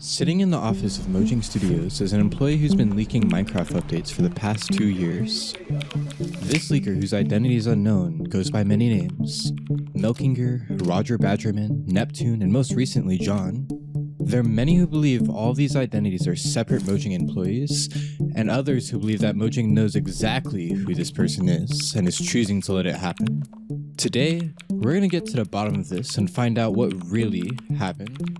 Sitting in the office of Mojang Studios is an employee who's been leaking Minecraft updates for the past 2 years. This leaker, whose identity is unknown, goes by many names: Milkinger, Rodger, Badgerman, Neptune, and most recently John. There are many who believe all these identities are separate Mojang employees, and others who believe that Mojang knows exactly who this person is and is choosing to let it happen. Today, we're going to get to the bottom of this and find out what really happened.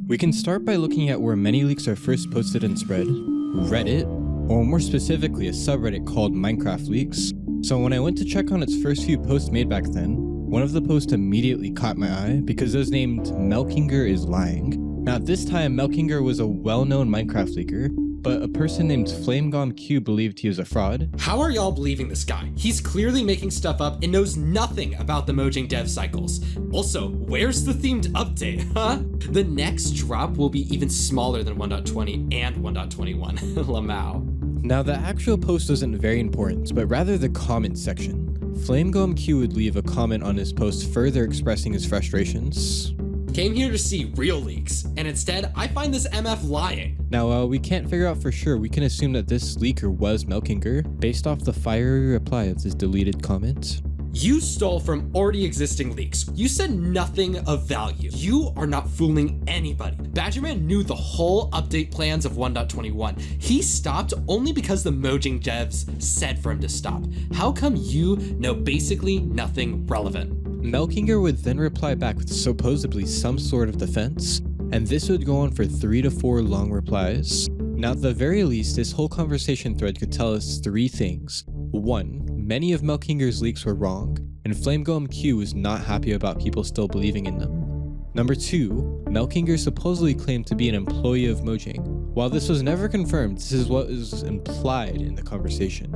We can start by looking at where many leaks are first posted and spread: Reddit, or more specifically a subreddit called Minecraft Leaks. So when I went to check on its first few posts made back then, one of the posts immediately caught my eye because it was named Milkinger is Lying. Now at this time, Milkinger was a well-known Minecraft leaker, but a person named Flamegomq believed he was a fraud. How are y'all believing this guy? He's clearly making stuff up and knows nothing about the Mojang dev cycles. Also, where's the themed update, huh? The next drop will be even smaller than 1.20 and 1.21. Lamau. Now the actual post wasn't very important, but rather the comment section. Flamegomq would leave a comment on his post further expressing his frustrations. Came here to see real leaks, and instead I find this MF lying. Now while we can't figure out for sure, we can assume that this leaker was Milkinger based off the fiery reply of this deleted comment. You stole from already existing leaks. You said nothing of value. You are not fooling anybody. Badgerman knew the whole update plans of 1.21. He stopped only because the Mojang devs said for him to stop. How come you know basically nothing relevant? Milkinger would then reply back with supposedly some sort of defense, and this would go on for 3 to 4 long replies. Now at the very least, this whole conversation thread could tell us 3 things. 1. Many of Milkinger's leaks were wrong, and Flamegomq was not happy about people still believing in them. Number 2. Milkinger supposedly claimed to be an employee of Mojang. While this was never confirmed, this is what is implied in the conversation.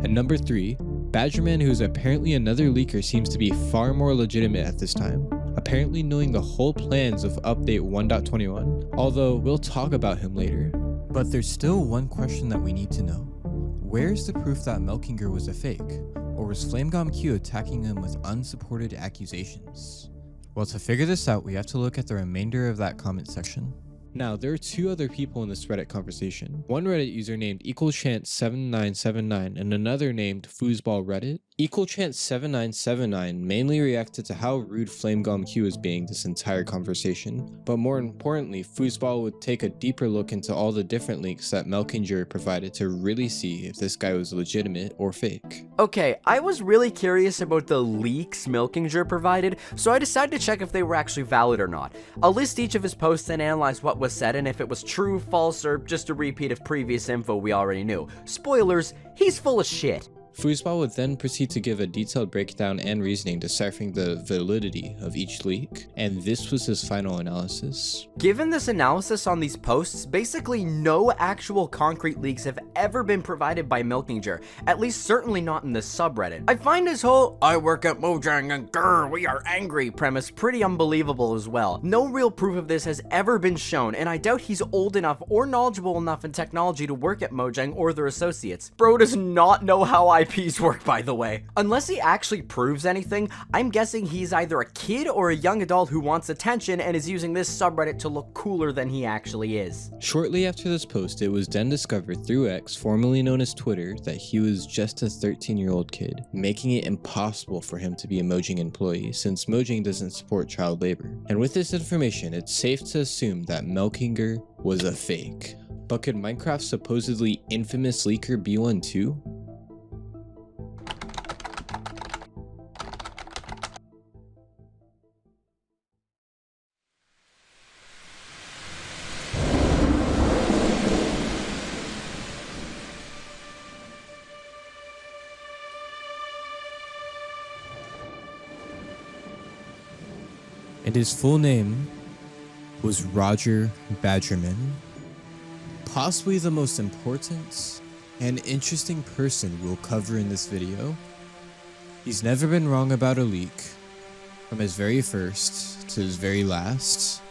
And number 3. Badgerman, who is apparently another leaker, seems to be far more legitimate at this time, apparently knowing the whole plans of update 1.21, although we'll talk about him later. But there's still one question that we need to know. Where's the proof that Milkinger was a fake, or was Flamegomq attacking him with unsupported accusations? Well, to figure this out, we have to look at the remainder of that comment section. Now, there are 2 other people in this Reddit conversation. One Reddit user named equalchance7979 and another named Fuzbol Reddit. equalchance7979 mainly reacted to how rude Flamegomq was being this entire conversation, but more importantly, Fuzbol would take a deeper look into all the different leaks that Milkinger provided to really see if this guy was legitimate or fake. Okay, I was really curious about the leaks Milkinger provided, so I decided to check if they were actually valid or not. I'll list each of his posts and analyze what was said and if it was true, false, or just a repeat of previous info we already knew. Spoilers, he's full of shit. Fuzbol would then proceed to give a detailed breakdown and reasoning deciphering the validity of each leak, and this was his final analysis. Given this analysis on these posts, basically no actual concrete leaks have ever been provided by Milkinger, at least certainly not in this subreddit. I find his whole "I work at Mojang and grr, we are angry" premise pretty unbelievable as well. No real proof of this has ever been shown, and I doubt he's old enough or knowledgeable enough in technology to work at Mojang or their associates. Bro does not know how IPs work, by the way. Unless he actually proves anything, I'm guessing he's either a kid or a young adult who wants attention and is using this subreddit to look cooler than he actually is. Shortly after this post, it was then discovered through X, formerly known as Twitter, that he was just a 13-year-old kid, making it impossible for him to be a Mojang employee since Mojang doesn't support child labor. And with this information, it's safe to assume that Milkinger was a fake. But could Minecraft's supposedly infamous leaker be one too? And his full name was Rodger Badgerman. Possibly the most important and interesting person we'll cover in this video. He's never been wrong about a leak, from his very first to his very last.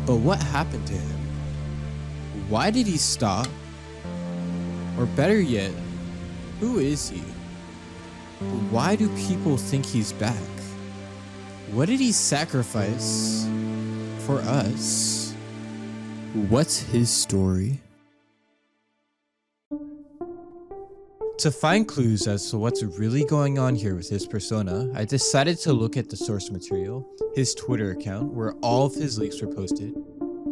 But what happened to him? Why did he stop? Or better yet, who is he? Why do people think he's back? What did he sacrifice for us? What's his story? To find clues as to what's really going on here with his persona, I decided to look at the source material, his Twitter account, where all of his leaks were posted.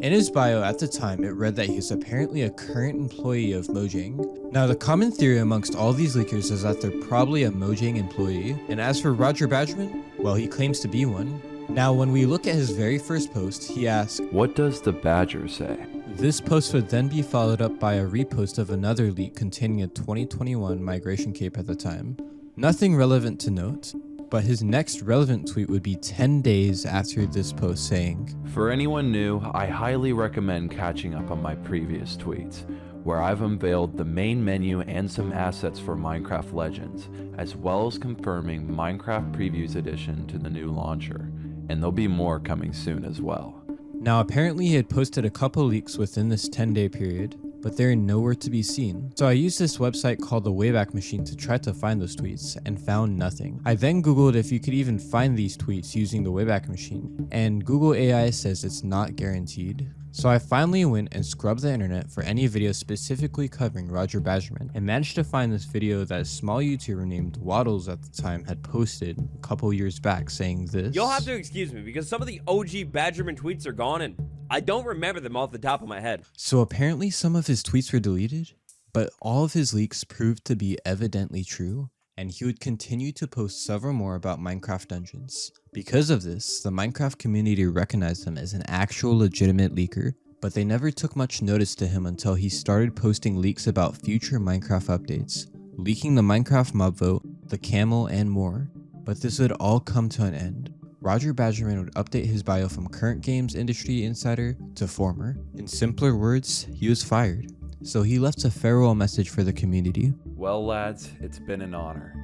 In his bio at the time, it read that he is apparently a current employee of Mojang. Now, the common theory amongst all these leakers is that they're probably a Mojang employee, and as for Rodger Badgerman, well, he claims to be one. Now, when we look at his very first post, he asks, "What does the badger say?" This post would then be followed up by a repost of another leak containing a 2021 migration cape at the time. Nothing relevant to note, but his next relevant tweet would be 10 days after this post saying, "For anyone new, I highly recommend catching up on my previous tweets, where I've unveiled the main menu and some assets for Minecraft Legends, as well as confirming Minecraft Previews Edition to the new launcher, and there'll be more coming soon as well." Now, apparently he had posted a couple leaks within this 10-day period, but they're nowhere to be seen. So I used this website called the Wayback Machine to try to find those tweets and found nothing. I then googled if you could even find these tweets using the Wayback Machine, and Google AI says it's not guaranteed. So I finally went and scrubbed the internet for any video specifically covering Rodger Badgerman and managed to find this video that a small YouTuber named Waddles at the time had posted a couple years back saying this. You'll have to excuse me because some of the OG Badgerman tweets are gone and I don't remember them off the top of my head. So apparently some of his tweets were deleted, but all of his leaks proved to be evidently true, and he would continue to post several more about Minecraft dungeons. Because of this, the Minecraft community recognized him as an actual legitimate leaker, but they never took much notice to him until he started posting leaks about future Minecraft updates, leaking the Minecraft mob vote, the camel, and more. But this would all come to an end. Rodger Badgerman would update his bio from current games industry insider to former. In simpler words, he was fired. So he left a farewell message for the community. "Well, lads, it's been an honor.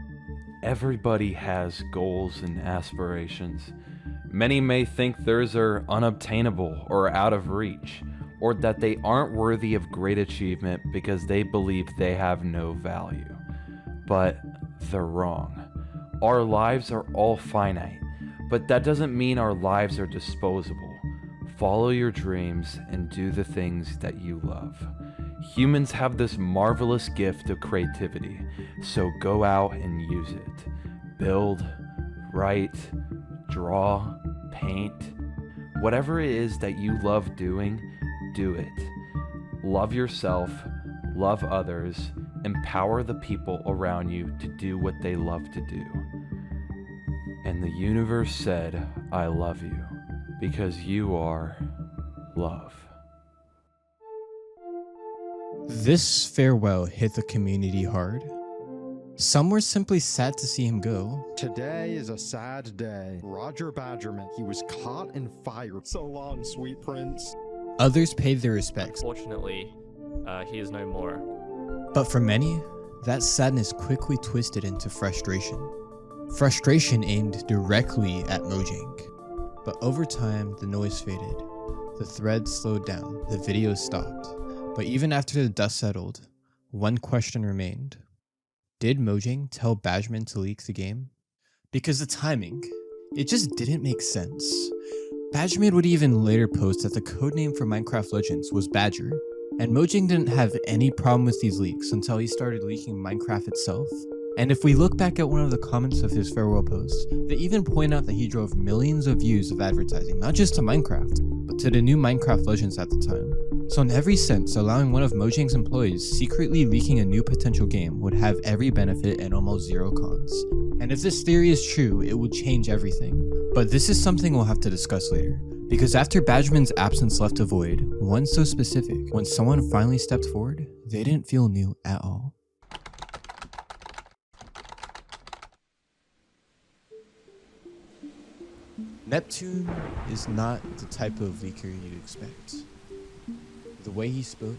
Everybody has goals and aspirations. Many may think theirs are unobtainable or out of reach, or that they aren't worthy of great achievement because they believe they have no value. But they're wrong. Our lives are all finite, but that doesn't mean our lives are disposable. Follow your dreams and do the things that you love. Humans have this marvelous gift of creativity, so go out and use it. Build, write, draw, paint. Whatever it is that you love doing, do it. Love yourself, love others, empower the people around you to do what they love to do." And the universe said, "I love you, because you are love." This farewell hit the community hard. Some were simply sad to see him go. Today is a sad day. Rodger Badgerman, he was caught and fired. So long, sweet prince. Others paid their respects. Unfortunately, he is no more. But for many, that sadness quickly twisted into frustration. Frustration aimed directly at Mojang. But over time, the noise faded. The thread slowed down. The video stopped. But even after the dust settled, one question remained. Did Mojang tell Badgerman to leak the game? Because the timing, it just didn't make sense. Badgerman would even later post that the codename for Minecraft Legends was Badger, and Mojang didn't have any problem with these leaks until he started leaking Minecraft itself. And if we look back at one of the comments of his farewell post, they even point out that he drove millions of views of advertising, not just to Minecraft, but to the new Minecraft Legends at the time. So in every sense, allowing one of Mojang's employees secretly leaking a new potential game would have every benefit and almost zero cons. And if this theory is true, it would change everything. But this is something we'll have to discuss later. Because after Badgerman's absence left a void, one so specific, when someone finally stepped forward, they didn't feel new at all. Neptune is not the type of leaker you'd expect. The way he spoke,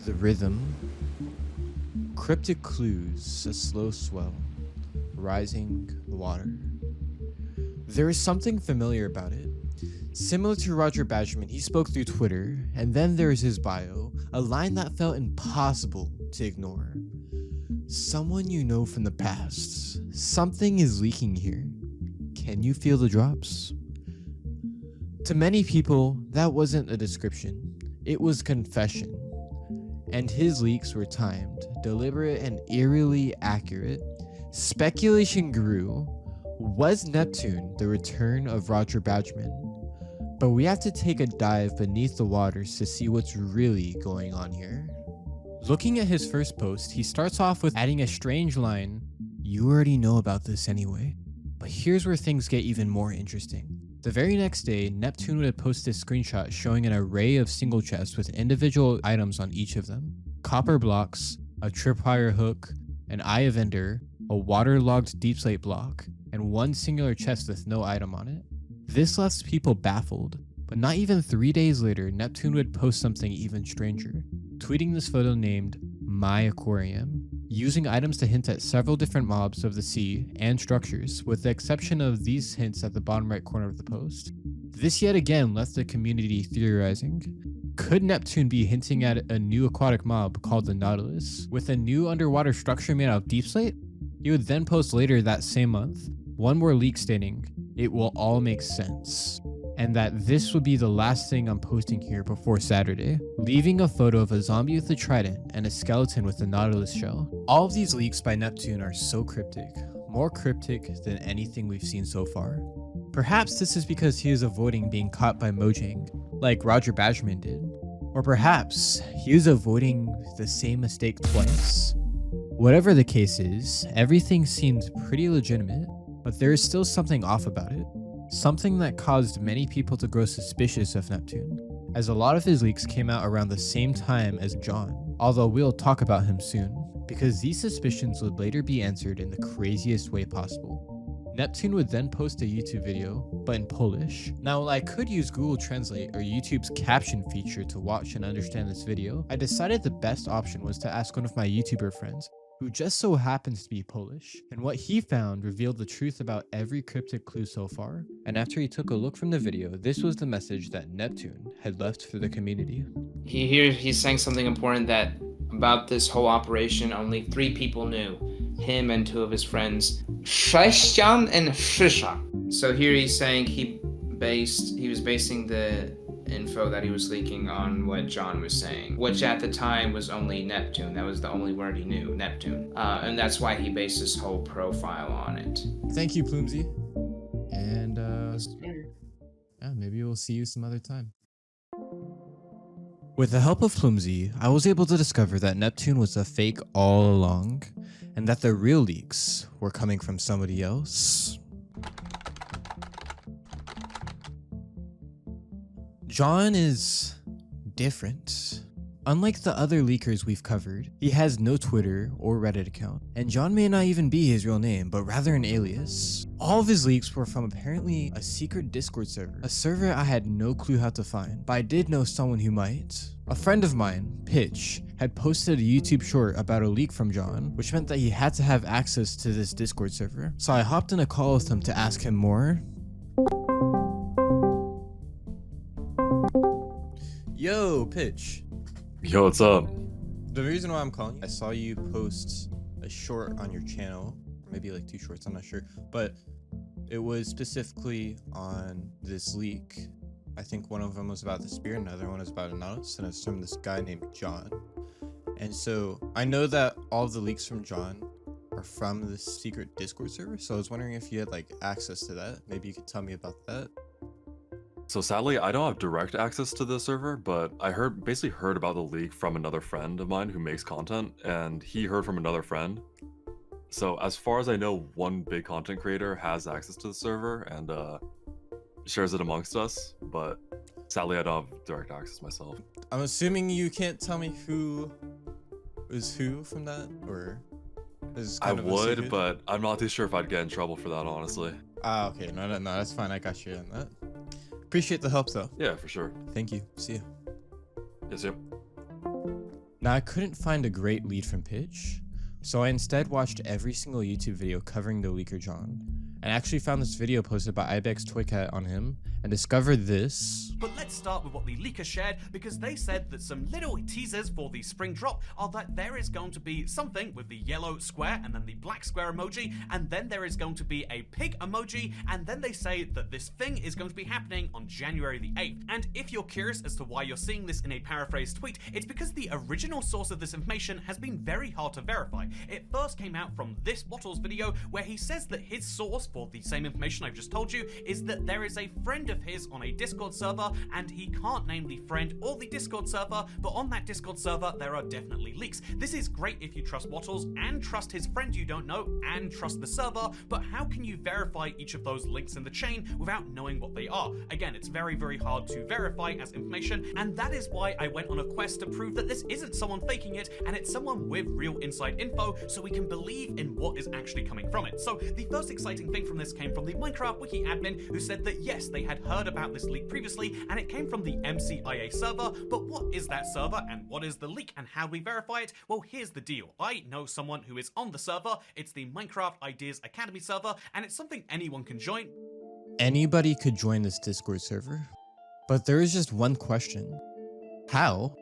the rhythm, cryptic clues, a slow swell, rising water. There is something familiar about it. Similar to Rodger Badgerman, he spoke through Twitter, and then there is his bio, a line that felt impossible to ignore. Someone you know from the past. Something is leaking here. Can you feel the drops? To many people, that wasn't a description. It was confession. And his leaks were timed, deliberate, and eerily accurate. Speculation grew. Was Neptune the return of Rodger Badgerman? But we have to take a dive beneath the waters to see what's really going on here. Looking at his first post, he starts off with adding a strange line, "You already know about this anyway." But here's where things get even more interesting. The very next day, Neptune would post a screenshot showing an array of single chests with individual items on each of them. Copper blocks, a tripwire hook, an eye of ender, a waterlogged deep slate block, and one singular chest with no item on it. This left people baffled, but not even 3 days later, Neptune would post something even stranger, tweeting this photo named My Aquarium, using items to hint at several different mobs of the sea and structures, with the exception of these hints at the bottom right corner of the post. This yet again left the community theorizing. Could Neptune be hinting at a new aquatic mob called the Nautilus, with a new underwater structure made out of deep slate? He would then post later that same month one more leak stating, "It will all make sense," and that this would be the last thing I'm posting here before Saturday, leaving a photo of a zombie with a trident and a skeleton with a Nautilus shell. All of these leaks by Neptune are so cryptic, more cryptic than anything we've seen so far. Perhaps this is because he is avoiding being caught by Mojang, like Rodger Badgerman did. Or perhaps he is avoiding the same mistake twice. Whatever the case is, everything seems pretty legitimate, but there is still something off about it. Something that caused many people to grow suspicious of Neptune, as a lot of his leaks came out around the same time as John, although we'll talk about him soon, because these suspicions would later be answered in the craziest way possible. Neptune would then post a YouTube video, but in Polish. Now, while I could use Google Translate or YouTube's caption feature to watch and understand this video, I decided the best option was to ask one of my YouTuber friends, who just so happens to be Polish, and what he found revealed the truth about every cryptic clue so far. And after he took a look from the video, this was the message that Neptune had left for the community. He's saying something important that about this whole operation only 3 people knew, him and 2 of his friends, Sześcian and Szysza. So here he's saying he was basing the info that he was leaking on what John was saying, which at the time was only Neptune. That was the only word he knew, Neptune. And that's why he based his whole profile on it. Thank you, Ploomsy. And yeah, maybe we'll see you some other time. With the help of Ploomsy, I was able to discover that Neptune was a fake all along, and that the real leaks were coming from somebody else. John is different. Unlike the other leakers we've covered, he has no Twitter or Reddit account, and John may not even be his real name, but rather an alias. All of his leaks were from apparently a secret Discord server, a server I had no clue how to find, but I did know someone who might. A friend of mine, Pitcch, had posted a YouTube short about a leak from John, which meant that he had to have access to this Discord server. So I hopped in a call with him to ask him more. Yo, Pitcch. Yo, what's up? The reason why I'm calling you, I saw you post a short on your channel, maybe like 2 shorts, I'm not sure, but it was specifically on this leak. I think one of them was about the spear, and another one was about a Nautilus, and it's from this guy named John. And so I know that all of the leaks from John are from this secret Discord server, so I was wondering if you had like access to that. Maybe you could tell me about that. So sadly, I don't have direct access to the server, but I basically heard about the leak from another friend of mine who makes content, and he heard from another friend. So as far as I know, one big content creator has access to the server and shares it amongst us, but sadly I don't have direct access myself. I'm assuming you can't tell me who is who from that, or is I kind of a would, secret? but I'm not too sure if I'd get in trouble for that, honestly. Ah, okay, no, that's fine. I got you on that. Appreciate the help, though. Yeah, for sure. Thank you. See ya. Yes, yep. Now, I couldn't find a great lead from Pitcch, so I instead watched every single YouTube video covering the leaker John, and actually found this video posted by Ibex Toycat on him and discovered this. But let's start with what the leaker shared, because they said that some little teasers for the spring drop are that there is going to be something with the yellow square and then the black square emoji, and then there is going to be a pig emoji, and then they say that this thing is going to be happening on January the 8th. And if you're curious as to why you're seeing this in a paraphrased tweet, it's because the original source of this information has been very hard to verify. It first came out from this Wattles video, where he says that his source for the same information I've just told you is that there is a friend of his on a Discord server, and he can't name the friend or the Discord server, but on that Discord server there are definitely leaks. This is great if you trust Wattles and trust his friend you don't know and trust the server, but how can you verify each of those links in the chain without knowing what they are? Again, it's very, very hard to verify as information, and that is why I went on a quest to prove that this isn't someone faking it, and it's someone with real inside info, so we can believe in what is actually coming from it. So the first exciting thing from this came from the Minecraft wiki admin, who said that yes, they had heard about this leak previously, and it came from the MCIA server, but what is that server and what is the leak and how do we verify it? Well, here's the deal. I know someone who is on the server. It's the Minecraft Ideas Academy server, and it's something anyone can join. Anybody could join this Discord server, but there is just one question. How?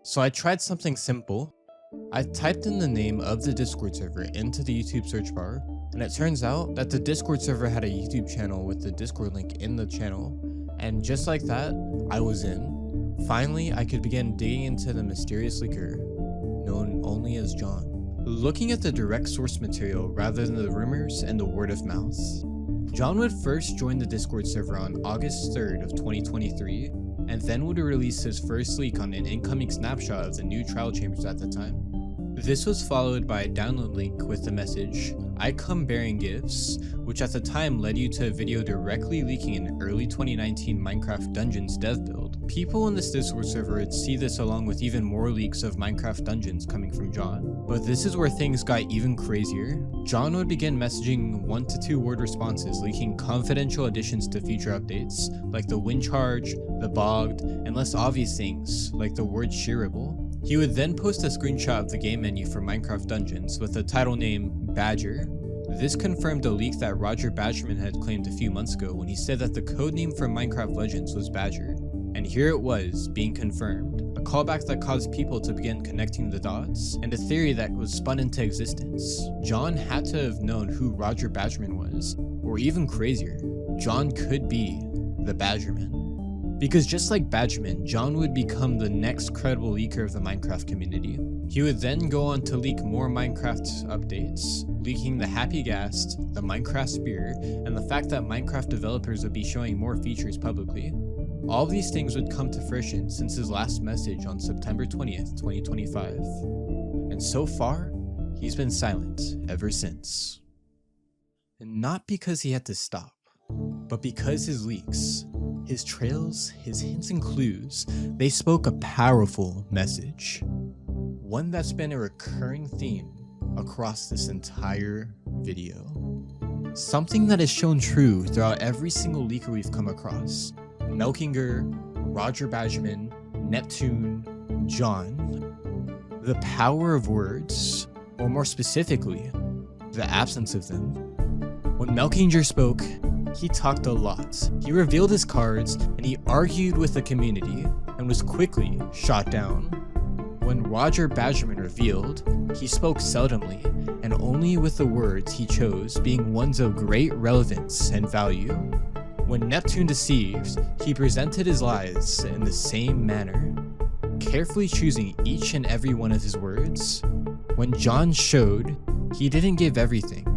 So I tried something simple. I typed in the name of the Discord server into the YouTube search bar, and it turns out that the Discord server had a YouTube channel with the Discord link in the channel, and just like that, I was in. Finally, I could begin digging into the mysterious leaker, known only as John. Looking at the direct source material rather than the rumors and the word of mouth. John would first join the Discord server on August 3rd of 2023, and then would release his first leak on an incoming snapshot of the new trial chambers at the time. This was followed by a download link with the message, "I come bearing gifts," which at the time led you to a video directly leaking an early 2019 Minecraft Dungeons dev build. People in this Discord server would see this along with even more leaks of Minecraft Dungeons coming from John. But this is where things got even crazier. John would begin messaging 1 to 2 word responses, leaking confidential additions to future updates, like the wind charge, the bogged, and less obvious things, like the word shearable. He would then post a screenshot of the game menu for Minecraft Dungeons with the title name Badger. This confirmed a leak that Rodger Badgerman had claimed a few months ago when he said that the codename for Minecraft Legends was Badger. And here it was, being confirmed. A callback that caused people to begin connecting the dots, and a theory that was spun into existence. John had to have known who Rodger Badgerman was, or even crazier, John could be the Badgerman. Because just like Badgerman, John would become the next credible leaker of the Minecraft community. He would then go on to leak more Minecraft updates, leaking the Happy Ghast, the Minecraft Spear, and the fact that Minecraft developers would be showing more features publicly. All these things would come to fruition since his last message on September 20th, 2025. And so far, he's been silent ever since. And not because he had to stop, but because his leaks, his trails, his hints and clues, they spoke a powerful message. One that's been a recurring theme across this entire video. Something that has shown true throughout every single leaker we've come across. Milkinger, Rodger Badgerman, Neptune, John. The power of words, or more specifically, the absence of them. When Milkinger spoke, he talked a lot. He revealed his cards, and he argued with the community, and was quickly shot down. When Rodger Badgerman revealed, he spoke seldomly, and only with the words he chose being ones of great relevance and value. When Neptune deceived, he presented his lies in the same manner, carefully choosing each and every one of his words. When John showed, he didn't give everything.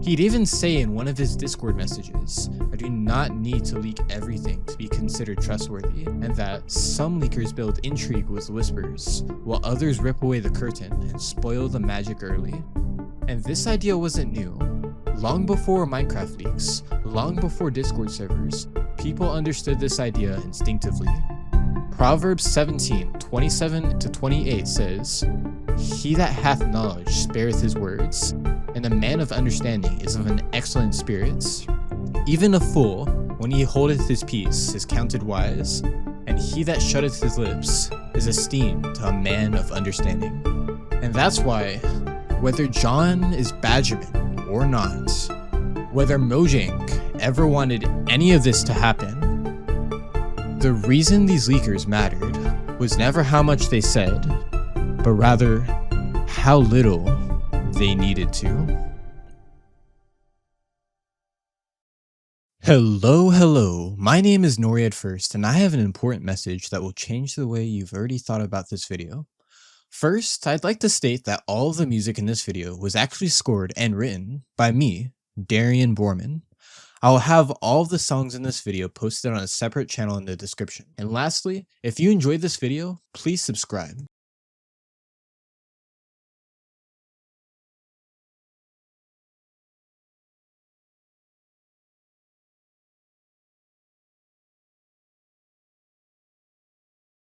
He'd even say in one of his Discord messages, "I do not need to leak everything to be considered trustworthy," and that some leakers build intrigue with whispers, while others rip away the curtain and spoil the magic early. And this idea wasn't new. Long before Minecraft leaks, long before Discord servers, people understood this idea instinctively. Proverbs 17:27-28 says, "He that hath knowledge spareth his words, and a man of understanding is of an excellent spirit. Even a fool, when he holdeth his peace, is counted wise, and he that shutteth his lips is esteemed a man of understanding." And that's why, whether John is Badgerman or not, whether Mojang ever wanted any of this to happen. The reason these leakers mattered was never how much they said, but rather how little they needed to. Hello, my name is Noriad First, and I have an important message that will change the way you've already thought about this video. First, I'd like to state that all of the music in this video was actually scored and written by me, Darion Borman. I will have all of the songs in this video posted on a separate channel in the description. And lastly, if you enjoyed this video, please subscribe.